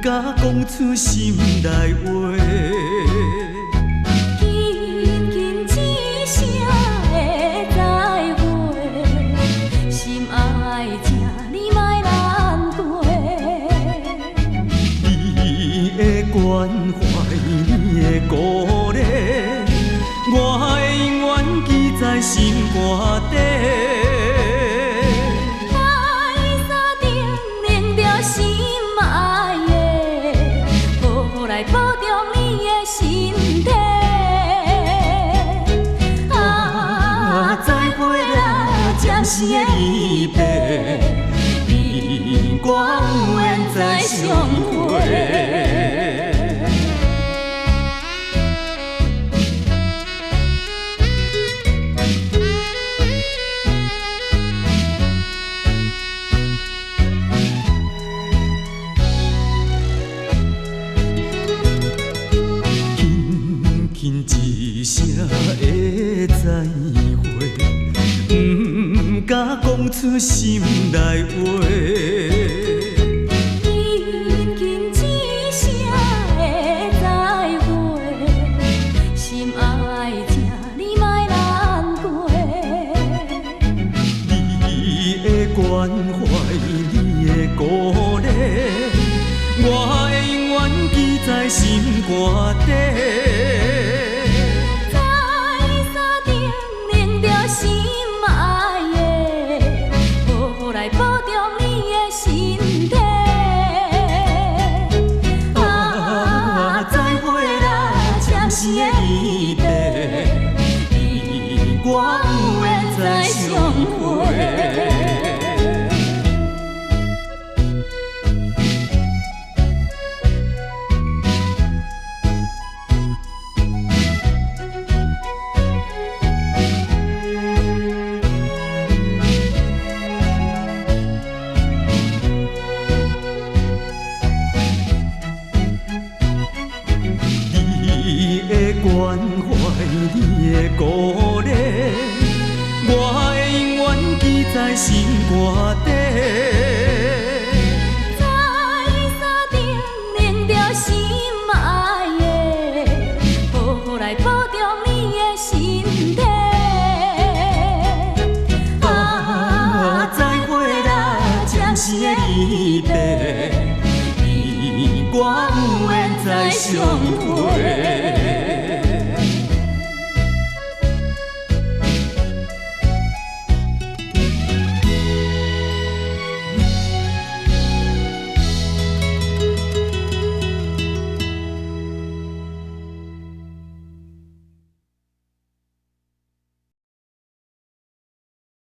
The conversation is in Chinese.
敢讲出心内话。轻轻一声的再会，心爱情你莫难过。你的关怀，你的鼓励，我会永远记在心肝底。保重你的身体，再会啦，暂时的离别，你我有缘再相会。一声的再会，不敢讲出心内话。轻轻一声的再会，心爱情你莫难过。你的关怀，你的鼓励，我会永远记在心肝底。的离别，你我有缘再相会。关怀你的鼓励，我会永远记在心肝底。